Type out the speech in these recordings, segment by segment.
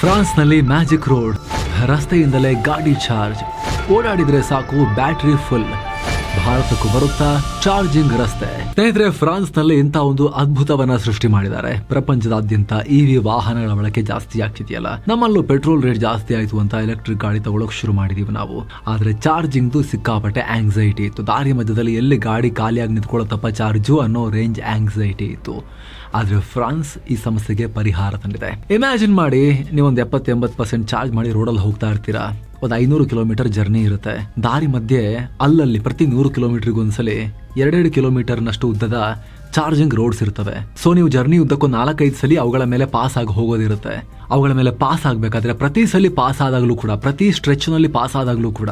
ಫ್ರಾನ್ಸ್ನಲ್ಲಿ magic road, ರಸ್ತೆಯಿಂದಲೇ ಗಾಡಿ charge, ಓಡಾಡಿದ್ರೆ ಸಾಕು ಬ್ಯಾಟರಿ ಫುಲ್. ಭಾರತಕ್ಕೂ ಬರುತ್ತಾ ಚಾರ್ಜಿಂಗ್ ರಸ್ತೆ. ಸ್ನೇಹಿತರೆ, ಫ್ರಾನ್ಸ್ನಲ್ಲಿ ಇಂಥ ಒಂದು ಅದ್ಭುತವನ್ನ ಸೃಷ್ಟಿ ಮಾಡಿದ್ದಾರೆ. ಪ್ರಪಂಚದಾದ್ಯಂತ ಇವಿ ವಾಹನಗಳ ಬಳಕೆ ಜಾಸ್ತಿ ಆಗ್ತಿದೆಯಲ್ಲ, ನಮ್ಮಲ್ಲೂ ಪೆಟ್ರೋಲ್ ರೇಟ್ ಜಾಸ್ತಿ ಆಯ್ತು ಅಂತ ಎಲೆಕ್ಟ್ರಿಕ್ ಗಾಡಿ ತಗೊಳಕ್ ಶುರು ಮಾಡಿದೀವಿ ನಾವು. ಆದ್ರೆ ಚಾರ್ಜಿಂಗ್ದು ಸಿಕ್ಕಾಪಟ್ಟೆ ಆಂಗ್ಸೈಟಿ ಇತ್ತು. ದಾರಿ ಮಧ್ಯದಲ್ಲಿ ಎಲ್ಲಿ ಗಾಡಿ ಖಾಲಿಯಾಗಿ ನಿಂತ್ಕೊಳ್ಳುತ್ತಪ್ಪ ಚಾರ್ಜು ಅನ್ನೋ ರೇಂಜ್ ಆಂಗ್ಸೈಟಿ ಇತ್ತು. ಆದ್ರೆ ಫ್ರಾನ್ಸ್ ಈ ಸಮಸ್ಯೆಗೆ ಪರಿಹಾರ ತಂದಿದೆ. ಇಮ್ಯಾಜಿನ್ ಮಾಡಿ, ನೀವೊಂದು 70-80% ಚಾರ್ಜ್ ಮಾಡಿ ರೋಡಲ್ಲಿ ಹೋಗ್ತಾ ಇರ್ತೀರಾ. ಒಂದು 500 ಕಿಲೋಮೀಟರ್ ಜರ್ನಿ ಇರುತ್ತೆ. ದಾರಿ ಮಧ್ಯೆ ಅಲ್ಲಲ್ಲಿ ಪ್ರತಿ 100 ಕಿಲೋಮೀಟರ್ಗೆ ಒಂದ್ಸಲಿ 2 ಕಿಲೋಮೀಟರ್ನಷ್ಟು ಉದ್ದದ ಚಾರ್ಜಿಂಗ್ ರೋಡ್ಸ್ ಇರ್ತವೆ. ಸೊ ನೀವು ಜರ್ನಿ ಉದ್ದಕ್ಕೂ 4-5 ಸಲ ಅವುಗಳ ಮೇಲೆ ಪಾಸ್ ಆಗಿ ಹೋಗೋದಿರುತ್ತೆ. ಅವುಗಳ ಮೇಲೆ ಪಾಸ್ ಆಗಬೇಕಾದ್ರೆ ಪ್ರತಿ ಸಲ ಪಾಸ್ ಆದಾಗಲೂ ಕೂಡ, ಪ್ರತಿ ಸ್ಟ್ರೆಚ್ನಲ್ಲಿ ಪಾಸ್ ಆದಾಗಲೂ ಕೂಡ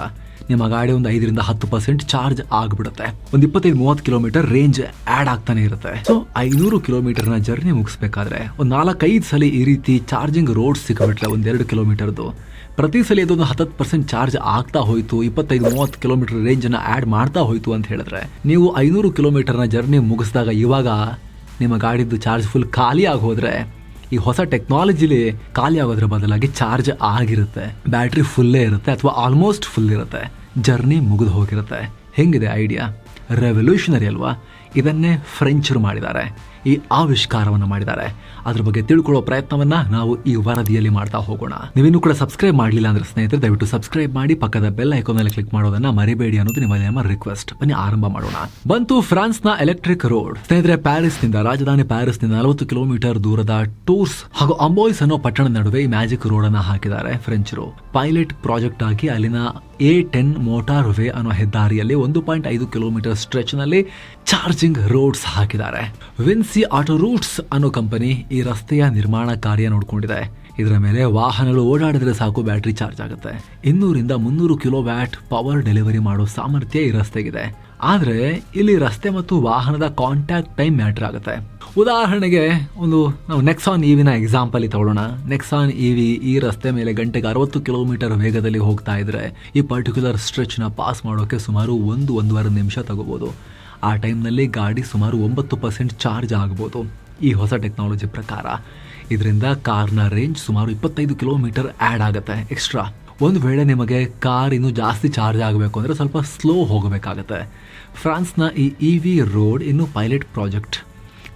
ನಿಮ್ಮ ಗಾಡಿ ಒಂದು 5-10% ಚಾರ್ಜ್ ಆಗ್ಬಿಡುತ್ತೆ. ಒಂದು 25-30 ಕಿಲೋಮೀಟರ್ ರೇಂಜ್ ಆಡ್ ಆಗ್ತಾನೆ ಇರುತ್ತೆ. ಸೊ 500 ಕಿಲೋಮೀಟರ್ನ ಜರ್ನಿ ಮುಗಿಸ್ಬೇಕಾದ್ರೆ ಒಂದು 4-5 ಸಲ ಈ ರೀತಿ ಚಾರ್ಜಿಂಗ್ ರೋಡ್ಸ್ ಸಿಕ್ಬಿಟ್ರೆ, 1-2 ಕಿಲೋಮೀಟರ್ದು ಪ್ರತಿ ಸಲ ಇದೊಂದು 10% ಚಾರ್ಜ್ ಆಗ್ತಾ ಹೋಯ್ತು, 25-30 ಕಿಲೋಮೀಟರ್ ರೇಂಜ್ ಅನ್ನ ಆಡ್ ಮಾಡ್ತಾ ಹೋಯ್ತು ಅಂತ ಹೇಳಿದ್ರೆ, ನೀವು 500 ಕಿಲೋಮೀಟರ್ನ ಜರ್ನಿ ಮುಗಿಸಿದಾಗ ಇವಾಗ ನಿಮ್ಮ ಗಾಡಿದ್ದು ಚಾರ್ಜ್ ಫುಲ್ ಖಾಲಿ ಆಗಿ ಹೋದ್ರೆ, ಈ ಹೊಸ ಟೆಕ್ನಾಲಜಿಲಿ ಖಾಲಿ ಆಗೋದ್ರ ಬದಲಾಗಿ ಚಾರ್ಜ್ ಆಗಿರುತ್ತೆ, ಬ್ಯಾಟ್ರಿ ಫುಲ್ಲೇ ಇರುತ್ತೆ ಅಥವಾ ಆಲ್ಮೋಸ್ಟ್ ಫುಲ್ ಇರುತ್ತೆ, ಜರ್ನಿ ಮುಗಿದು ಹೋಗಿರುತ್ತೆ. ಹೆಂಗಿದೆ ಐಡಿಯಾ? ರೆವಲ್ಯೂಷನರಿ ಅಲ್ವಾ? ಇದನ್ನೇ ಫ್ರೆಂಚರು ಮಾಡಿದ್ದಾರೆ, ಈ ಆವಿಷ್ಕಾರವನ್ನು ಮಾಡಿದ್ದಾರೆ. ಅದ್ರ ಬಗ್ಗೆ ತಿಳ್ಕೊಳ್ಳೋ ಪ್ರಯತ್ನವನ್ನ ನಾವು ಈ ವರದಿಯಲ್ಲಿ ಮಾಡ್ತಾ ಹೋಗೋಣ. ನೀವಿನ್ನೂ ಕೂಡ ಸಬ್ಸ್ಕ್ರೈಬ್ ಮಾಡಲಿಲ್ಲ ಅಂದ್ರೆ ಸ್ನೇಹಿತರೆ, ದಯವಿಟ್ಟು ಸಬ್ಸ್ಕ್ರೈಬ್ ಮಾಡಿ, ಪಕ್ಕದ ಬೆಲ್ ಐಕಾನ್ ಮೇಲೆ ಕ್ಲಿಕ್ ಮಾಡೋದನ್ನ ಮರಿಬೇಡಿ ಅನ್ನೋದು ನಿಮ್ಮ ರಿಕ್ವೆಸ್ಟ್. ಬನ್ನಿ ಆರಂಭ ಮಾಡೋಣ. ಬಂತು ಫ್ರಾನ್ಸ್ನ ಎಲೆಕ್ಟ್ರಿಕ್ ರೋಡ್. ಸ್ನೇಹಿತರೆ, ರಾಜಧಾನಿ ಪ್ಯಾರಿಸ್ನಿಂದ 40 ಕಿಲೋಮೀಟರ್ ದೂರದ ಟೂರ್ಸ್ ಹಾಗೂ ಅಂಬೋಯ್ಸ್ ಅನ್ನೋ ಪಟ್ಟಣದ ನಡುವೆ ಈ ಮ್ಯಾಜಿಕ್ ರೋಡ್ ಅನ್ನ ಹಾಕಿದ್ದಾರೆ ಫ್ರೆಂಚರು. ಪೈಲಟ್ ಪ್ರಾಜೆಕ್ಟ್ ಆಗಿ ಅಲ್ಲಿನ A10 ಮೋಟಾರ್ ವೇ ಅನ್ನೋ ಹೆದ್ದಾರಿಯಲ್ಲಿ 1.5 ಕಿಲೋಮೀಟರ್ ಸ್ಟ್ರೆಚ್ ನಲ್ಲಿ ಚಾರ್ಜಿಂಗ್ ರೋಡ್ಸ್ ಹಾಕಿದ್ದಾರೆ. ವಿನ್ಸಿ ಆಟೋ ರೂಟ್ಸ್ ಅನ್ನೋ ಕಂಪನಿ ಈ ರಸ್ತೆಯ ನಿರ್ಮಾಣ ಕಾರ್ಯ ನೋಡ್ಕೊಂಡಿದೆ. ಇದರ ಮೇಲೆ ವಾಹನಗಳು ಓಡಾಡಿದ್ರೆ ಸಾಕು ಬ್ಯಾಟರಿ ಚಾರ್ಜ್ ಆಗುತ್ತೆ. 200-300 ಕಿಲೋವ್ಯಾಟ್ ಪವರ್ ಡೆಲಿವರಿ ಮಾಡೋ ಸಾಮರ್ಥ್ಯ ಈ ರಸ್ತೆಗಿದೆ. ಆದ್ರೆ ಇಲ್ಲಿ ರಸ್ತೆ ಮತ್ತು ವಾಹನದ ಕಾಂಟ್ಯಾಕ್ಟ್ ಟೈಮ್ ಮ್ಯಾಟರ್ ಆಗುತ್ತೆ. ಉದಾಹರಣೆಗೆ ನಾವು ನೆಕ್ಸಾನ್ ಇವಿನ ಎಕ್ಸಾಂಪಲ್ ತಗೊಳ್ಳೋಣ. ನೆಕ್ಸಾನ್ ಇವಿ ಈ ರಸ್ತೆ ಮೇಲೆ ಗಂಟೆಗೆ 60 ಕಿಲೋಮೀಟರ್ ವೇಗದಲ್ಲಿ ಹೋಗ್ತಾ ಇದ್ರೆ ಈ ಪರ್ಟಿಕ್ಯುಲರ್ ಸ್ಟ್ರೆಚ್ ನ ಪಾಸ್ ಮಾಡೋಕೆ ಸುಮಾರು 1-1.5 ನಿಮಿಷ ತಗೋಬಹುದು. ಆ ಟೈಮ್ನಲ್ಲಿ ಗಾಡಿ ಸುಮಾರು 9% ಚಾರ್ಜ್ ಆಗ್ಬೋದು ಈ ಹೊಸ ಟೆಕ್ನಾಲಜಿ ಪ್ರಕಾರ. ಇದರಿಂದ ಕಾರ್ನ ರೇಂಜ್ ಸುಮಾರು 25 ಕಿಲೋಮೀಟರ್ ಆ್ಯಡ್ ಆಗುತ್ತೆ ಎಕ್ಸ್ಟ್ರಾ. ಒಂದು ವೇಳೆ ನಿಮಗೆ ಕಾರ್ ಇನ್ನೂ ಜಾಸ್ತಿ ಚಾರ್ಜ್ ಆಗಬೇಕು ಅಂದರೆ ಸ್ವಲ್ಪ ಸ್ಲೋ ಹೋಗಬೇಕಾಗತ್ತೆ. ಫ್ರಾನ್ಸ್ನ ಈ ಇವಿ ರೋಡ್ ಇನ್ನು ಪೈಲಟ್ ಪ್ರಾಜೆಕ್ಟ್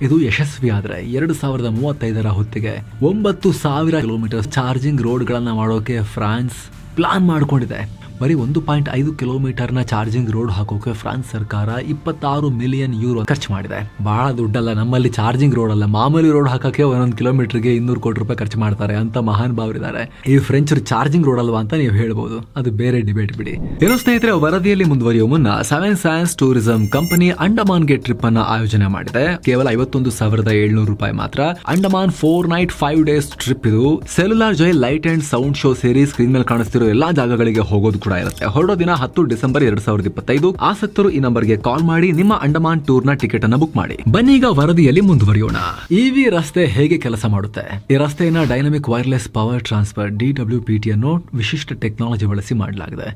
ಇದು ಯಶಸ್ವಿ ಆದರೆ 2035ರ ಹೊತ್ತಿಗೆ 9,000 ಕಿಲೋಮೀಟರ್ ಚಾರ್ಜಿಂಗ್ ರೋಡ್ಗಳನ್ನು ಮಾಡೋಕೆ ಫ್ರಾನ್ಸ್ ಪ್ಲಾನ್ ಮಾಡಿಕೊಂಡಿದೆ. ಬರೀ 1.5 ಕಿಲೋಮೀಟರ್ನ ಚಾರ್ಜಿಂಗ್ ರೋಡ್ ಹಾಕೋಕೆ ಫ್ರಾನ್ಸ್ ಸರ್ಕಾರ 26 ಮಿಲಿಯನ್ ಯೂರೋ ಖರ್ಚು ಮಾಡಿದೆ. ಬಹಳ ದುಡ್ಡಲ್ಲ. ನಮ್ಮಲ್ಲಿ ಚಾರ್ಜಿಂಗ್ ರೋಡ್ ಅಲ್ಲ, ಮಾಮೂಲಿ ರೋಡ್ ಹಾಕಕ್ಕೆ 1 ಕಿಲೋಮೀಟರ್ಗೆ 200 ಕೋಟಿ ರೂಪಾಯಿ ಖರ್ಚು ಮಾಡ್ತಾರೆ ಅಂತ ಮಹಾನ್ ಭಾವರಿದ್ದಾರೆ. ಈ ಫ್ರೆಂಚ್ ಚಾರ್ಜಿಂಗ್ ರೋಡ್ ಅಲ್ವಾ ಅಂತ ನೀವು ಹೇಳ್ಬೋದು, ಅದು ಬೇರೆ ಡಿಬೇಟ್ ಬಿಡಿ. ಏನೋ ಸ್ನೇಹಿತರೆ, ವರದಿಯಲ್ಲಿ ಮುಂದುವರಿಯುವ ಮುನ್ನ ಸೆವೆನ್ ಸೈನ್ಸ್ ಟೂರಿಸಂ ಕಂಪನಿ ಅಂಡಮಾನ್ಗೆ ಟ್ರಿಪ್ ಅನ್ನ ಆಯೋಜನೆ ಮಾಡಿದೆ. ಕೇವಲ 51,700 ರೂಪಾಯಿ ಮಾತ್ರ. Andaman 4 night 5 days trip. ಇದು cellular jail light and sound show ಸೇರಿ ಸ್ಕ್ರೀನ್ ಮೇಲೆ ಕಾಣಿಸ್ತಿರೋ ಎಲ್ಲಾ ಜಾಗಗಳಿಗೆ ಹೋಗೋದು ಕೂಡ ಇರುತ್ತೆ. ಹೊರಡೋ ದಿನ 10 ಡಿಸೆಂಬರ್ 2025. ಆಸಕ್ತರು ಈ ನಂಬರ್ಗೆ ಕಾಲ್ ಮಾಡಿ ನಿಮ್ಮ ಅಂಡಮಾನ್ ಟೂರ್ ನ ಟಿಕೆಟ್ ಅನ್ನು ಬುಕ್ ಮಾಡಿ. ಬನ್ನಿ ಈಗ ವರದಿಯಲ್ಲಿ ಮುಂದುವರಿಯೋಣ. ಇವಿ ರಸ್ತೆ ಹೇಗೆ ಕೆಲಸ ಮಾಡುತ್ತೆ? ಈ ರಸ್ತೆಯನ್ನ dynamic wireless power transfer DWPT ಅನ್ನೋ ವಿಶಿಷ್ಟ ಟೆಕ್ನಾಲಜಿ ಬಳಸಿ ಮಾಡಲಾಗಿದೆ.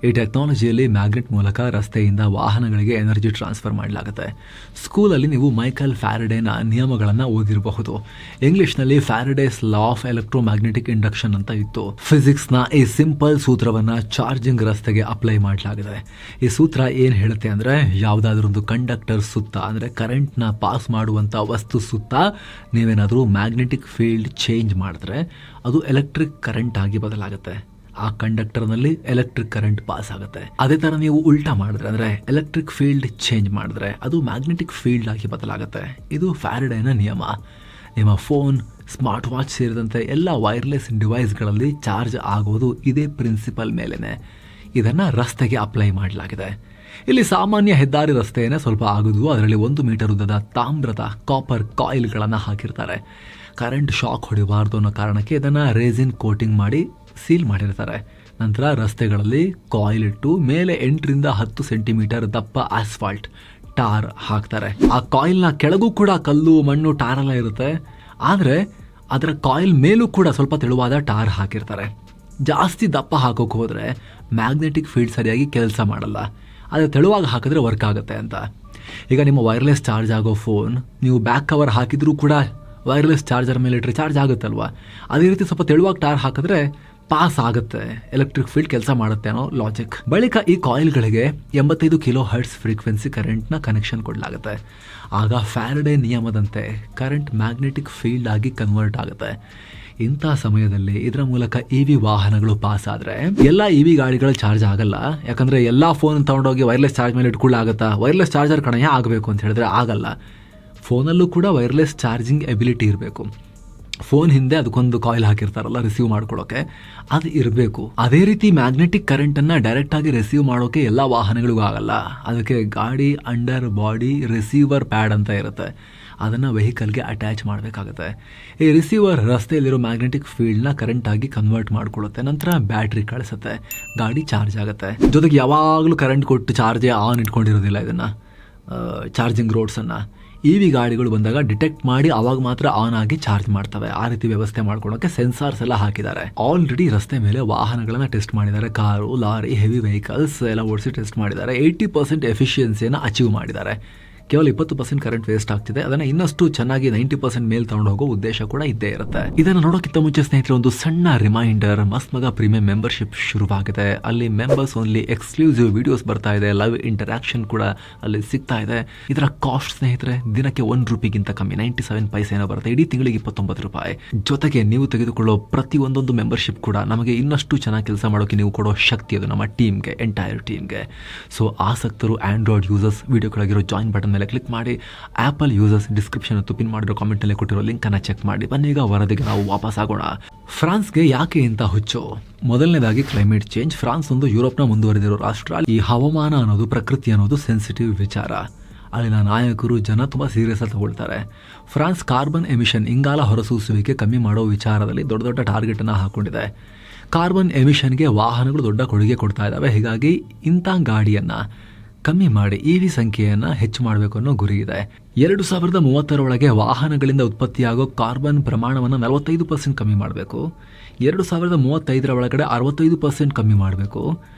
ಈ ಟೆಕ್ನಾಲಜಿಯಲ್ಲಿ ಮ್ಯಾಗ್ನೆಟ್ ಮೂಲಕ ರಸ್ತೆಯಿಂದ ವಾಹನಗಳಿಗೆ ಎನರ್ಜಿ ಟ್ರಾನ್ಸ್ಫರ್ ಮಾಡಲಾಗುತ್ತೆ. ಸ್ಕೂಲಲ್ಲಿ ನೀವು ಮೈಕಲ್ ಫ್ಯಾರಡೇನ ನಿಯಮಗಳನ್ನ ಓದಿರಬಹುದು. ಇಂಗ್ಲಿಷ್ ನಲ್ಲಿ Faraday's law of electromagnetic induction ಅಂತ ಇತ್ತು. ಫಿಸಿಕ್ಸ್ ನ ಈ ಸಿಂಪಲ್ ಸೂತ್ರವನ್ನ ಚಾರ್ಜಿಂಗ್ ರಸ್ತೆಗೆ ಅಪ್ಲೈ ಮಾಡಲಾಗಿದೆ. ಈ ಸೂತ್ರ ಏನ್ ಹೇಳುತ್ತೆ ಅಂದ್ರೆ, ಯಾವುದಾದ್ರೊಂದು ಕಂಡಕ್ಟರ್ ಸುತ್ತ ಅಂದ್ರೆ ಕರೆಂಟ್ ನ ಪಾಸ್ ಮಾಡುವಂತ ವಸ್ತು ಸುತ್ತ ನೀವೇನಾದ್ರೂ ಮ್ಯಾಗ್ನೆಟಿಕ್ ಫೀಲ್ಡ್ ಚೇಂಜ್ ಮಾಡಿದ್ರೆ ಅದು ಎಲೆಕ್ಟ್ರಿಕ್ ಕರೆಂಟ್ ಆಗಿ ಬದಲಾಗುತ್ತೆ. ಆ ಕಂಡಕ್ಟರ್ ನಲ್ಲಿ ಎಲೆಕ್ಟ್ರಿಕ್ ಕರೆಂಟ್ ಪಾಸ್ ಆಗುತ್ತೆ. ಅದೇ ತರ ನೀವು ಉಲ್ಟಾ ಮಾಡಿದ್ರೆ ಅಂದ್ರೆ ಎಲೆಕ್ಟ್ರಿಕ್ ಫೀಲ್ಡ್ ಚೇಂಜ್ ಮಾಡಿದ್ರೆ ಅದು ಮ್ಯಾಗ್ನೆಟಿಕ್ ಫೀಲ್ಡ್ ಆಗಿ ಬದಲಾಗುತ್ತೆ. ಇದು ಫ್ಯಾರಡೇನ ನಿಯಮ. ನಿಮ್ಮ ಫೋನ್, ಸ್ಮಾರ್ಟ್ ವಾಚ್ ಸೇರಿದಂತೆ ಎಲ್ಲ ವೈರ್ಲೆಸ್ ಡಿವೈಸ್ಗಳಲ್ಲಿ ಚಾರ್ಜ್ ಆಗೋದು ಇದೇ ಪ್ರಿನ್ಸಿಪಲ್ ಮೇಲೆನೆ. ಇದನ್ನ ರಸ್ತೆಗೆ ಅಪ್ಲೈ ಮಾಡಲಾಗಿದೆ. ಇಲ್ಲಿ ಸಾಮಾನ್ಯ ಹೆದ್ದಾರಿ ರಸ್ತೆಯೇ ಸ್ವಲ್ಪ ಆಗುದು. ಅದರಲ್ಲಿ 1 ಮೀಟರ್ ಉದ್ದದ ತಾಮ್ರದ ಕಾಪರ್ ಕಾಯಿಲ್ಗಳನ್ನು ಹಾಕಿರ್ತಾರೆ. ಕರೆಂಟ್ ಶಾಕ್ ಹೊಡಿಬಾರ್ದು ಅನ್ನೋ ಕಾರಣಕ್ಕೆ ಇದನ್ನ ರೇಸಿನ್ ಕೋಟಿಂಗ್ ಮಾಡಿ ಸೀಲ್ ಮಾಡಿರ್ತಾರೆ. ನಂತರ ರಸ್ತೆಗಳಲ್ಲಿ ಕಾಯಿಲ್ ಇಟ್ಟು ಮೇಲೆ 8-10 ಸೆಂಟಿಮೀಟರ್ ದಪ್ಪ ಆಸ್ಫಾಲ್ಟ್ ಟಾರ್ ಹಾಕ್ತಾರೆ. ಆ ಕಾಯಿಲ್ನ ಕೆಳಗೂ ಕೂಡ ಕಲ್ಲು, ಮಣ್ಣು, ಟಾರ್ ಎಲ್ಲ ಇರುತ್ತೆ. ಆದರೆ ಅದರ ಕಾಯಿಲ್ ಮೇಲೂ ಕೂಡ ಸ್ವಲ್ಪ ತೆಳುವಾದ ಟಾರ್ ಹಾಕಿರ್ತಾರೆ. ಜಾಸ್ತಿ ದಪ್ಪ ಹಾಕೋಕೆ ಹೋದರೆ ಮ್ಯಾಗ್ನೆಟಿಕ್ ಫೀಲ್ಡ್ ಸರಿಯಾಗಿ ಕೆಲಸ ಮಾಡಲ್ಲ. ಆದರೆ ತೆಳುವಾಗಿ ಹಾಕಿದ್ರೆ ವರ್ಕ್ ಆಗುತ್ತೆ ಅಂತ. ಈಗ ನಿಮ್ಮ ವೈರ್ಲೆಸ್ ಚಾರ್ಜ್ ಆಗೋ ಫೋನ್ ನೀವು ಬ್ಯಾಕ್ ಕವರ್ ಹಾಕಿದ್ರೂ ಕೂಡ ವೈರ್ಲೆಸ್ ಚಾರ್ಜರ್ ಮೇಲೆ ಇಟ್ಟರೆ ಚಾರ್ಜ್ ಆಗುತ್ತಲ್ವಾ, ಅದೇ ರೀತಿ ಸ್ವಲ್ಪ ತೆಳುವಾಗಿ ಟೈರ್ ಹಾಕಿದ್ರೆ ಪಾಸ್ ಆಗುತ್ತೆ, ಎಲೆಕ್ಟ್ರಿಕ್ ಫೀಲ್ಡ್ ಕೆಲಸ ಮಾಡುತ್ತೆ ಅನ್ನೋ ಲಾಜಿಕ್. ಬಳಿಕ ಈ ಕಾಯಿಲ್ಗಳಿಗೆ 85 ಕಿಲೋ ಹರ್ಟ್ಸ್ ಫ್ರೀಕ್ವೆನ್ಸಿ ಕರೆಂಟ್ನ ಕನೆಕ್ಷನ್ ಕೊಡಲಾಗುತ್ತೆ. ಆಗ ಫ್ಯಾರಡೆ ನಿಯಮದಂತೆ ಕರೆಂಟ್ ಮ್ಯಾಗ್ನೆಟಿಕ್ ಫೀಲ್ಡ್ ಆಗಿ ಕನ್ವರ್ಟ್ ಆಗುತ್ತೆ. ಇಂಥ ಸಮಯದಲ್ಲಿ ಇದರ ಮೂಲಕ EV ವಾಹನಗಳು ಪಾಸ್ ಆದರೆ ಎಲ್ಲ EV ಗಾಡಿಗಳು ಚಾರ್ಜ್ ಆಗಲ್ಲ. ಯಾಕಂದರೆ ಎಲ್ಲ ಫೋನ್ ತೊಗೊಂಡೋಗಿ ವೈರ್ಲೆಸ್ ಚಾರ್ಜ್ ಮೇಲೆ ಇಟ್ಕೊಳ್ಳಾಗುತ್ತಾ, ವೈರ್ಲೆಸ್ ಚಾರ್ಜರ್ ಕಣಯ್ಯ ಆಗಬೇಕು ಅಂತ ಹೇಳಿದ್ರೆ ಆಗಲ್ಲ. ಫೋನಲ್ಲೂ ಕೂಡ ವೈರ್ಲೆಸ್ ಚಾರ್ಜಿಂಗ್ ಎಬಿಲಿಟಿ ಇರಬೇಕು. ಫೋನ್ ಹಿಂದೆ ಅದಕ್ಕೊಂದು ಕಾಯಿಲ್ ಹಾಕಿರ್ತಾರಲ್ಲ ರಿಸೀವ್ ಮಾಡ್ಕೊಳ್ಳೋಕೆ, ಅದು ಇರಬೇಕು. ಅದೇ ರೀತಿ ಮ್ಯಾಗ್ನೆಟಿಕ್ ಕರೆಂಟನ್ನು ಡೈರೆಕ್ಟಾಗಿ ರಿಸೀವ್ ಮಾಡೋಕೆ ಎಲ್ಲ ವಾಹನಗಳಿಗೂ ಆಗಲ್ಲ. ಅದಕ್ಕೆ ಗಾಡಿ ಅಂಡರ್ ಬಾಡಿ ರಿಸೀವರ್ ಪ್ಯಾಡ್ ಅಂತ ಇರುತ್ತೆ, ಅದನ್ನು ವೆಹಿಕಲ್ಗೆ ಅಟ್ಯಾಚ್ ಮಾಡಬೇಕಾಗುತ್ತೆ. ಈ ರಿಸೀವರ್ ರಸ್ತೆಯಲ್ಲಿರೋ ಮ್ಯಾಗ್ನೆಟಿಕ್ ಫೀಲ್ಡ್ನ ಕರೆಂಟಾಗಿ ಕನ್ವರ್ಟ್ ಮಾಡ್ಕೊಳ್ಳುತ್ತೆ. ನಂತರ ಬ್ಯಾಟ್ರಿ ಕಳಿಸುತ್ತೆ, ಗಾಡಿ ಚಾರ್ಜ್ ಆಗುತ್ತೆ. ಜೊತೆಗೆ ಯಾವಾಗಲೂ ಕರೆಂಟ್ ಕೊಟ್ಟು ಚಾರ್ಜೇ ಆನ್ ಇಟ್ಕೊಂಡಿರೋದಿಲ್ಲ ಇದನ್ನು, ಚಾರ್ಜಿಂಗ್ ರೋಡ್ಸನ್ನು. EV ಗಾಡಿಗಳು ಬಂದಾಗ ಡಿಟೆಕ್ಟ್ ಮಾಡಿ ಅವಾಗ ಮಾತ್ರ ಆನ್ ಆಗಿ ಚಾರ್ಜ್ ಮಾಡ್ತವೆ. ಆ ರೀತಿ ವ್ಯವಸ್ಥೆ ಮಾಡ್ಕೊಳ್ಳೋಕೆ ಸೆನ್ಸಾರ್ಸ್ ಎಲ್ಲ ಹಾಕಿದ್ದಾರೆ. ಆಲ್ರೆಡಿ ರಸ್ತೆ ಮೇಲೆ ವಾಹನಗಳನ್ನ ಟೆಸ್ಟ್ ಮಾಡಿದ್ದಾರೆ. ಕಾರು, ಲಾರಿ, ಹೆವಿ ವೆಹಿಕಲ್ಸ್ ಎಲ್ಲ ಓಡಿಸಿ ಟೆಸ್ಟ್ ಮಾಡಿದ್ದಾರೆ. 80% ಎಫಿಷಿಯನ್ಸಿಯನ್ನು ಅಚೀವ್ ಮಾಡಿದ್ದಾರೆ. ಕೇವಲ 20% ಕರೆಂಟ್ ವೇಸ್ಟ್ ಆಗ್ತಿದೆ. ಅದನ್ನ ಇನ್ನಷ್ಟು ಚೆನ್ನಾಗಿ 90% ಮೇಲೆ ತಗೊಂಡು ಹೋಗೋ ಉದ್ದೇಶ ಕೂಡ ಇದ್ದೇ ಇರುತ್ತೆ. ಇದನ್ನು ನೋಡೋಕ್ಕಿಂತ ಮುಂಚೆ ಸ್ನೇಹಿತರೆ ಒಂದು ಸಣ್ಣ ರಿಮೈಂಡರ್, ಮಸ್ತ್ ಮಗ ಪ್ರೀಮಿಯಂ ಮೆಂಬರ್ಶಿಪ್ ಶುರುವಾಗಿದೆ. ಅಲ್ಲಿ ಮೆಂಬರ್ಸ್ ಓನ್ಲಿ ಎಕ್ಸ್ಕ್ಲೂಸಿವ್ ವಿಡಿಯೋಸ್ ಬರ್ತಾ ಇದೆ, ಲೈವ್ ಇಂಟರಾಕ್ಷನ್ ಕೂಡ ಅಲ್ಲಿ ಸಿಗ್ತಾ ಇದೆ. ಇದರ ಕಾಸ್ಟ್ ಸ್ನೇಹಿತರೆ ದಿನಕ್ಕೆ ₹1 ಕಮ್ಮಿ, 97 ಪೈಸೆನ ಬರುತ್ತೆ. ಇಡೀ ತಿಂಗಳಿಗೆ ₹29. ಜೊತೆಗೆ ನೀವು ತೆಗೆದುಕೊಳ್ಳೋ ಪ್ರತಿ ಒಂದೊಂದು ಮೆಂಬರ್ಶಿಪ್ ಕೂಡ ನಮಗೆ ಇನ್ನಷ್ಟು ಚೆನ್ನಾಗಿ ಕೆಲಸ ಮಾಡೋಕೆ ನೀವು ಕೊಡೋ ಶಕ್ತಿ ಅದು ನಮ್ಮ ಟೀಮ್ಗೆ, ಎಂಟೈರ್ ಟೀಮ್ಗೆ. ಸೊ ಆಸಕ್ತರು ಆಂಡ್ರಾಯ್ಡ್ ಯೂಸರ್ಸ್ ವಿಡಿಯೋ ಕೆಳಗಿರೋ ಜಾಯಿನ್ ಬಟನ್ ಮೇಲೆ ಕ್ಲಿಕ್ ಮಾಡಿ, ಆಪಲ್ ಯೂಸರ್ಸ್ ಡಿಸ್ಕ್ರಿಪ್ಷನ್ ಪಿನ್ ಮಾಡಿರೋ ಕಾಮೆಂಟ್ ನಲ್ಲಿ ಕೊಟ್ಟಿರೋ ಲಿಂಕ್ ಅನ್ನ ಚೆಕ್ ಮಾಡಿ ಬನ್ನಿ. ಈಗ ವರದಿಗೆ ನಾವು ವಾಪಸ್ ಆಗೋಣ. ಫ್ರಾನ್ಸ್ಗೆ ಯಾಕೆ ಇಂತ ಹುಚ್ಚು? ಮೊದಲನೇದಾಗಿ ಕ್ಲೈಮೇಟ್ ಚೇಂಜ್. ಫ್ರಾನ್ಸ್ ಒಂದು ಯುರೋಪ್ನ ಮುಂದುವರೆದಿರೋ ರಾಷ್ಟ್ರ. ಈ ಹವಾಮಾನ ಅನ್ನೋದು, ಪ್ರಕೃತಿ ಅನ್ನೋದು ಸೆನ್ಸಿಟಿವ್ ವಿಚಾರ. ಅಲ್ಲಿನ ನಾಯಕರು, ಜನ ತುಂಬಾ ಸೀರಿಯಸ್ ಆಗಿ ತಗೊಳ್ತಾರೆ. ಫ್ರಾನ್ಸ್ ಕಾರ್ಬನ್ ಎಮಿಷನ್, ಇಂಗಾಲ ಹೊರಸೂಸುವಿಕೆ ಕಮ್ಮಿ ಮಾಡೋ ವಿಚಾರದಲ್ಲಿ ದೊಡ್ಡ ದೊಡ್ಡ ಟಾರ್ಗೆಟ್ ಅನ್ನ ಹಾಕೊಂಡಿದೆ. ಕಾರ್ಬನ್ ಎಮಿಷನ್ಗೆ ವಾಹನಗಳು ದೊಡ್ಡ ಕೊಡುಗೆ ಕೊಡ್ತಾ ಇದ್ದಾವೆ. ಹೀಗಾಗಿ ಇಂಥ ಗಾಡಿಯನ್ನ ಕಮ್ಮಿ ಮಾಡಿ EV ಸಂಖ್ಯೆಯನ್ನು ಹೆಚ್ಚು ಮಾಡಬೇಕು ಅನ್ನೋ ಗುರಿ ಇದೆ. 2030 ವಾಹನಗಳಿಂದ ಉತ್ಪತ್ತಿಯಾಗೋ ಕಾರ್ಬನ್ ಪ್ರಮಾಣವನ್ನು 45% ಕಮ್ಮಿ ಮಾಡಬೇಕು. 2035 ಒಳಗಡೆ 65% ಕಮ್ಮಿ ಮಾಡಬೇಕು.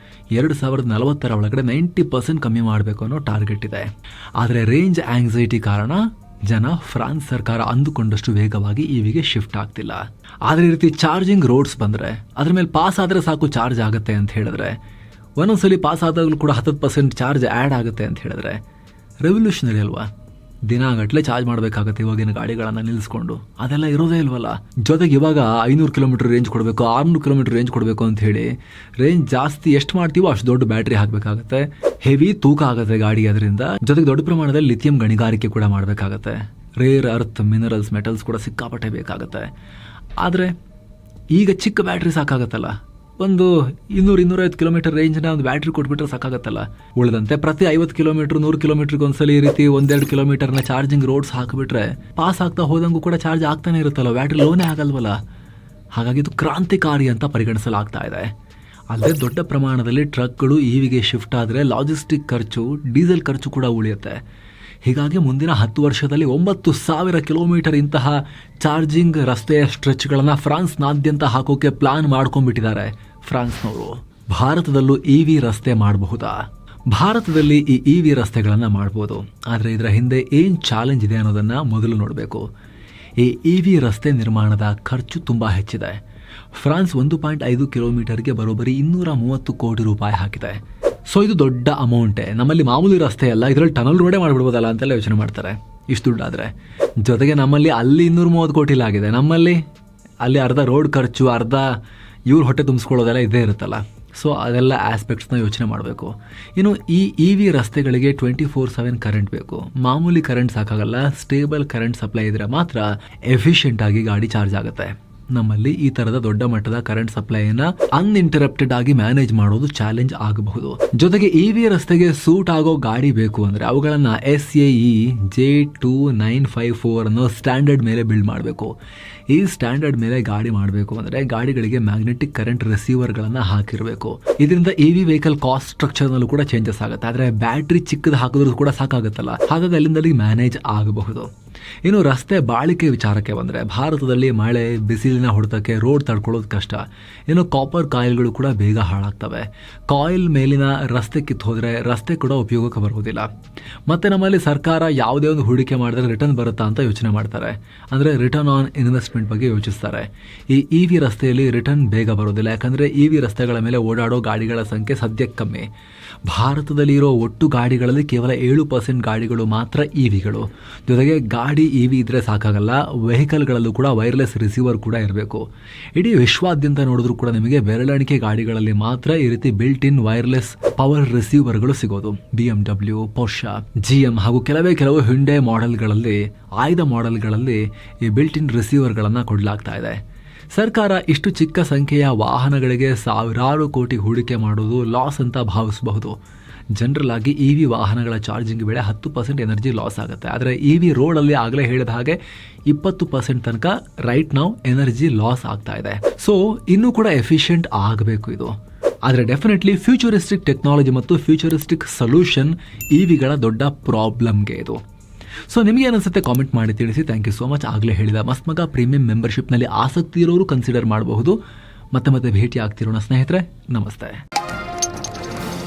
2040 ಒಳಗಡೆ 90% ಕಮ್ಮಿ ಮಾಡಬೇಕು ಅನ್ನೋ ಟಾರ್ಗೆಟ್ ಇದೆ. ಆದರೆ ರೇಂಜ್ ಆಂಗ್ಸೈಟಿ ಕಾರಣ ಜನ ಫ್ರಾನ್ಸ್ ಸರ್ಕಾರ ಅಂದುಕೊಂಡಷ್ಟು ವೇಗವಾಗಿ EVಗೆ ಶಿಫ್ಟ್ ಆಗ್ತಿಲ್ಲ. ಆದರೆ ಈ ರೀತಿ ಚಾರ್ಜಿಂಗ್ ರೋಡ್ಸ್ ಬಂದರೆ, ಅದ್ರ ಮೇಲೆ ಪಾಸ್ ಆದರೆ ಸಾಕು ಚಾರ್ಜ್ ಆಗುತ್ತೆ ಅಂತ ಹೇಳಿದ್ರೆ, ಒಂದೊಂದ್ಸಲಿ ಪಾಸ್ ಆದಾಗಲೂ ಕೂಡ 10% ಚಾರ್ಜ್ ಆ್ಯಡ್ ಆಗುತ್ತೆ ಅಂತ ಹೇಳಿದ್ರೆ ರೆವಲ್ಯೂಷನರಿ ಅಲ್ವಾ? ದಿನಗಟ್ಟಲೆ ಚಾರ್ಜ್ ಮಾಡಬೇಕಾಗುತ್ತೆ ಇವಾಗಿನ ಗಾಡಿಗಳನ್ನು ನಿಲ್ಲಿಸ್ಕೊಂಡು. ಅದೆಲ್ಲ ಇರೋದೇ ಇಲ್ವಲ್ಲ. ಜೊತೆಗೆ ಇವಾಗ 500 ಕಿಲೋಮೀಟರ್ ರೇಂಜ್ ಕೊಡಬೇಕು, 600 ಕಿಲೋಮೀಟರ್ ರೇಂಜ್ ಕೊಡಬೇಕು ಅಂತ ಹೇಳಿ ರೇಂಜ್ ಜಾಸ್ತಿ ಎಷ್ಟು ಮಾಡ್ತೀವೋ ಅಷ್ಟು ದೊಡ್ಡ ಬ್ಯಾಟ್ರಿ ಹಾಕಬೇಕಾಗುತ್ತೆ. ಹೆವಿ ತೂಕ ಆಗುತ್ತೆ ಗಾಡಿ ಅದರಿಂದ. ಜೊತೆಗೆ ದೊಡ್ಡ ಪ್ರಮಾಣದಲ್ಲಿ ಲಿಥಿಯಂ ಗಣಿಗಾರಿಕೆ ಕೂಡ ಮಾಡಬೇಕಾಗತ್ತೆ. ರೇರ್ ಅರ್ತ್ ಮಿನರಲ್ಸ್, ಮೆಟಲ್ಸ್ ಕೂಡ ಸಿಕ್ಕಾಪಟ್ಟೆ ಬೇಕಾಗುತ್ತೆ. ಆದರೆ ಈಗ ಚಿಕ್ಕ ಬ್ಯಾಟ್ರಿ ಸಾಕಾಗತ್ತಲ್ಲ, ಒಂದು 200-250 ಕಿಲೋಮೀಟರ್ ರೇಂಜ್ನ ಒಂದು ಬ್ಯಾಟ್ರಿ ಕೊಟ್ಬಿಟ್ರೆ ಸಾಕಾಗತ್ತಲ್ಲ. ಉಳಿದಂತೆ ಪ್ರತಿ 50 ಕಿಲೋಮೀಟರ್ 100 ಕಿಲೋಮೀಟರ್ಗೆ ಒಂದ್ಸಲ ಈ ರೀತಿ 1-2 ಕಿಲೋಮೀಟರ್ನ ಚಾರ್ಜಿಂಗ್ ರೋಡ್ಸ್ ಹಾಕಿಬಿಟ್ರೆ ಪಾಸ್ ಆಗ್ತಾ ಹೋದಂಗೂ ಕೂಡ ಚಾರ್ಜ್ ಆಗ್ತಾನೆ ಇರುತ್ತಲ್ಲ, ಬ್ಯಾಟ್ರಿ ಲೋನೇ ಆಗಲ್ವಲ್ಲ. ಹಾಗಾಗಿ ಇದು ಕ್ರಾಂತಿಕಾರಿ ಅಂತ ಪರಿಗಣಿಸಲಾಗ್ತಾ ಇದೆ. ಅಲ್ಲದೆ ದೊಡ್ಡ ಪ್ರಮಾಣದಲ್ಲಿ ಟ್ರಕ್ಗಳು EVಗೆ ಶಿಫ್ಟ್ ಆದರೆ ಲಾಜಿಸ್ಟಿಕ್ ಖರ್ಚು, ಡೀಸೆಲ್ ಖರ್ಚು ಕೂಡ ಉಳಿಯುತ್ತೆ. ಹೀಗಾಗಿ ಮುಂದಿನ 10 ವರ್ಷದಲ್ಲಿ 9,000 ಕಿಲೋಮೀಟರ್ ಇಂತಹ ಚಾರ್ಜಿಂಗ್ ರಸ್ತೆಯ ಸ್ಟ್ರೆಚ್ಗಳನ್ನು ಫ್ರಾನ್ಸ್ನಾದ್ಯಂತ ಹಾಕೋಕೆ ಪ್ಲಾನ್ ಮಾಡ್ಕೊಂಡ್ಬಿಟ್ಟಿದ್ದಾರೆ ಫ್ರಾನ್ಸ್ನವರು. ಭಾರತದಲ್ಲೂ EV ರಸ್ತೆ ಮಾಡಬಹುದಾ? ಭಾರತದಲ್ಲಿ ಈ EV ರಸ್ತೆಗಳನ್ನು ಮಾಡ್ಬೋದು. ಆದರೆ ಇದರ ಹಿಂದೆ ಏನು ಚಾಲೆಂಜ್ ಇದೆ ಅನ್ನೋದನ್ನು ಮೊದಲು ನೋಡಬೇಕು. ಈ EV ರಸ್ತೆ ನಿರ್ಮಾಣದ ಖರ್ಚು ತುಂಬ ಹೆಚ್ಚಿದೆ. ಫ್ರಾನ್ಸ್ 1.5 ಕಿಲೋಮೀಟರ್ಗೆ ಬರೋಬ್ಬರಿ ₹230 ಕೋಟಿ ಹಾಕಿದೆ. ಸೊ ಇದು ದೊಡ್ಡ ಅಮೌಂಟೇ. ನಮ್ಮಲ್ಲಿ ಮಾಮೂಲಿ ರಸ್ತೆ ಅಲ್ಲ, ಇದರಲ್ಲಿ ಟನಲ್ ರೋಡೇ ಮಾಡಿಬಿಡ್ಬೋದಲ್ಲ ಅಂತೆಲ್ಲ ಯೋಚನೆ ಮಾಡ್ತಾರೆ ಇಷ್ಟು ದುಡ್ಡಾದರೆ. ಜೊತೆಗೆ ನಮ್ಮಲ್ಲಿ ಅಲ್ಲಿ 230 ಕೋಟಿ ಆಗಿದೆ. ನಮ್ಮಲ್ಲಿ ಅಲ್ಲಿ ಅರ್ಧ ರೋಡ್ ಖರ್ಚು, ಅರ್ಧ ಇವ್ರ ಹೊಟ್ಟೆ ತುಂಬಿಸ್ಕೊಳ್ಳೋದೆಲ್ಲ ಇದೇ ಇರುತ್ತಲ್ಲ. ಸೊ ಅದೆಲ್ಲ ಆಸ್ಪೆಕ್ಟ್ಸ್ನ ಯೋಚನೆ ಮಾಡಬೇಕು. ಇನ್ನು ಈ EV ರಸ್ತೆಗಳಿಗೆ 24/7 ಕರೆಂಟ್ ಬೇಕು. ಮಾಮೂಲಿ ಕರೆಂಟ್ ಸಾಕಾಗಲ್ಲ. ಸ್ಟೇಬಲ್ ಕರೆಂಟ್ ಸಪ್ಲೈ ಇದ್ರೆ ಮಾತ್ರ ಎಫಿಷಿಯೆಂಟ್ ಆಗಿ ಗಾಡಿ ಚಾರ್ಜ್ ಆಗುತ್ತೆ. ನಮ್ಮಲ್ಲಿ ಈ ತರದ ದೊಡ್ಡ ಮಟ್ಟದ ಕರೆಂಟ್ ಸಪ್ಲೈನ ಅನ್ಇಂಟರಪ್ಟೆಡ್ ಆಗಿ ಮ್ಯಾನೇಜ್ ಮಾಡೋದು ಚಾಲೆಂಜ್ ಆಗಬಹುದು. ಜೊತೆಗೆ EV ರಸ್ತೆಗೆ ಸೂಟ್ ಆಗೋ ಗಾಡಿ ಬೇಕು ಅಂದ್ರೆ ಅವುಗಳನ್ನ SAE J2954 ಅನ್ನೋ ಸ್ಟ್ಯಾಂಡರ್ಡ್ ಮೇಲೆ ಬಿಲ್ಡ್ ಮಾಡಬೇಕು. ಈ ಸ್ಟ್ಯಾಂಡರ್ಡ್ ಮೇಲೆ ಗಾಡಿ ಮಾಡಬೇಕು ಅಂದ್ರೆ ಗಾಡಿಗಳಿಗೆ ಮ್ಯಾಗ್ನೆಟಿಕ್ ಕರೆಂಟ್ ರಿಸೀವರ್ಗಳನ್ನ ಹಾಕಿರಬೇಕು. ಇದರಿಂದ EV ವೆಹಿಕಲ್ ಕಾಸ್ಟ್ ಸ್ಟ್ರಕ್ಚರ್ ನಲ್ಲೂ ಕೂಡ ಚೇಂಜಸ್ ಆಗುತ್ತೆ. ಆದ್ರೆ ಬ್ಯಾಟ್ರಿ ಚಿಕ್ಕದು ಹಾಕಿದ್ರು ಕೂಡ ಸಾಕಾಗುತ್ತಲ್ಲ, ಹಾಗಾಗಿ ಅಲ್ಲಿಂದ ಮ್ಯಾನೇಜ್ ಆಗಬಹುದು. ಇನ್ನು ರಸ್ತೆ ಬಾಳಿಕೆ ವಿಚಾರಕ್ಕೆ ಬಂದರೆ ಭಾರತದಲ್ಲಿ ಮಳೆ ಬಿಸಿಲಿನ ಹೊಡೆತಕ್ಕೆ ರೋಡ್ ತಡ್ಕೊಳ್ಳೋದು ಕಷ್ಟ. ಇನ್ನು ಕಾಪರ್ ಕಾಯಿಲ್ಗಳು ಕೂಡ ಬೇಗ ಹಾಳಾಗ್ತವೆ. ಕಾಯಿಲ್ ಮೇಲಿನ ರಸ್ತೆ ಕಿತ್ತು ಹೋದರೆ ರಸ್ತೆ ಕೂಡ ಉಪಯೋಗಕ್ಕೆ ಬರುವುದಿಲ್ಲ. ಮತ್ತು ನಮ್ಮಲ್ಲಿ ಸರ್ಕಾರ ಯಾವುದೇ ಒಂದು ಹೂಡಿಕೆ ಮಾಡಿದ್ರೆ ರಿಟರ್ನ್ ಬರುತ್ತಾ ಅಂತ ಯೋಚನೆ ಮಾಡ್ತಾರೆ. ಅಂದರೆ ರಿಟರ್ನ್ ಆನ್ ಇನ್ವೆಸ್ಟ್ಮೆಂಟ್ ಬಗ್ಗೆ ಯೋಚಿಸ್ತಾರೆ. ಈ EV ರಸ್ತೆಯಲ್ಲಿ ರಿಟರ್ನ್ ಬೇಗ ಬರೋದಿಲ್ಲ. ಯಾಕಂದರೆ EV ರಸ್ತೆಗಳ ಮೇಲೆ ಓಡಾಡೋ ಗಾಡಿಗಳ ಸಂಖ್ಯೆ ಸದ್ಯಕ್ಕೆ ಕಮ್ಮಿ. ಭಾರತದಲ್ಲಿ ಇರೋ ಒಟ್ಟು ಗಾಡಿಗಳಲ್ಲಿ ಕೇವಲ 7% ಗಾಡಿಗಳು ಮಾತ್ರ EVಗಳು. ಜೊತೆಗೆ ಗಾಡಿ EV ಇದ್ರೆ ಸಾಕಾಗಲ್ಲ, ವೆಹಿಕಲ್ಗಳಲ್ಲೂ ಕೂಡ ವೈರ್ಲೆಸ್ ರಿಸೀವರ್ ಕೂಡ ಇರಬೇಕು. ಇಡೀ ವಿಶ್ವಾದ್ಯಂತ ನೋಡಿದ್ರೂ ಕೂಡ ನಿಮಗೆ ಬೆರಳೆಣಿಕೆ ಗಾಡಿಗಳಲ್ಲಿ ಮಾತ್ರ ಈ ರೀತಿ ಬಿಲ್ಟ್ ಇನ್ ವೈರ್ಲೆಸ್ ಪವರ್ ರಿಸೀವರ್ಗಳು ಸಿಗೋದು. BMW, ಪೋರ್ಷಾ, GM ಹಾಗೂ ಕೆಲವು ಹ್ಯುಂಡೈ ಮಾಡೆಲ್ಗಳಲ್ಲಿ, ಆಯ್ದ ಮಾಡೆಲ್ಗಳಲ್ಲಿ ಈ ಬಿಲ್ಟ್ ಇನ್ ರಿಸೀವರ್ಗಳನ್ನು ಕೊಡಲಾಗ್ತಾ ಇದೆ. ಸರ್ಕಾರ ಇಷ್ಟು ಚಿಕ್ಕ ಸಂಖ್ಯೆಯ ವಾಹನಗಳಿಗೆ ಸಾವಿರಾರು ಕೋಟಿ ಹೂಡಿಕೆ ಮಾಡೋದು ಲಾಸ್ ಅಂತ ಭಾವಿಸಬಹುದು. ಜನರಲ್ ಆಗಿ EV ವಾಹನಗಳ ಚಾರ್ಜಿಂಗ್ ವೇಳೆ 10% ಎನರ್ಜಿ ಲಾಸ್ ಆಗುತ್ತೆ. ಆದರೆ EV ರೋಡಲ್ಲಿ ಆಗಲೇ ಹೇಳಿದ ಹಾಗೆ 20% ತನಕ ರೈಟ್ ನಾವು ಎನರ್ಜಿ ಲಾಸ್ ಆಗ್ತಾ ಇದೆ. ಸೊ ಇನ್ನೂ ಕೂಡ ಎಫಿಷಿಯೆಂಟ್ ಆಗಬೇಕು ಇದು. ಆದರೆ ಡೆಫಿನೆಟ್ಲಿ ಫ್ಯೂಚರಿಸ್ಟಿಕ್ ಟೆಕ್ನಾಲಜಿ ಮತ್ತು ಫ್ಯೂಚರಿಸ್ಟಿಕ್ ಸೊಲ್ಯೂಷನ್ EVಗಳ ದೊಡ್ಡ ಪ್ರಾಬ್ಲಮ್ಗೆ ಇದು. ಸೊ ನಿಮಗೆ ಏನಿಸುತ್ತೆ ಕಾಮೆಂಟ್ ಮಾಡಿ ತಿಳಿಸಿ. Thank you so much. ಆಗಲೇ ಹೇಳಿದ ಮಸ್ಮಗ ಪ್ರೀಮಿಯಂ ಮೆಂಬರ್ಶಿಪ್ನಲ್ಲಿ ಆಸಕ್ತಿ ಇರೋರು ಕನ್ಸಿಡರ್ ಮಾಡಬಹುದು. ಮತ್ತೆ ಭೇಟಿ ಆಗ್ತಿರೋಣ ಸ್ನೇಹಿತರೆ. ನಮಸ್ತೆ.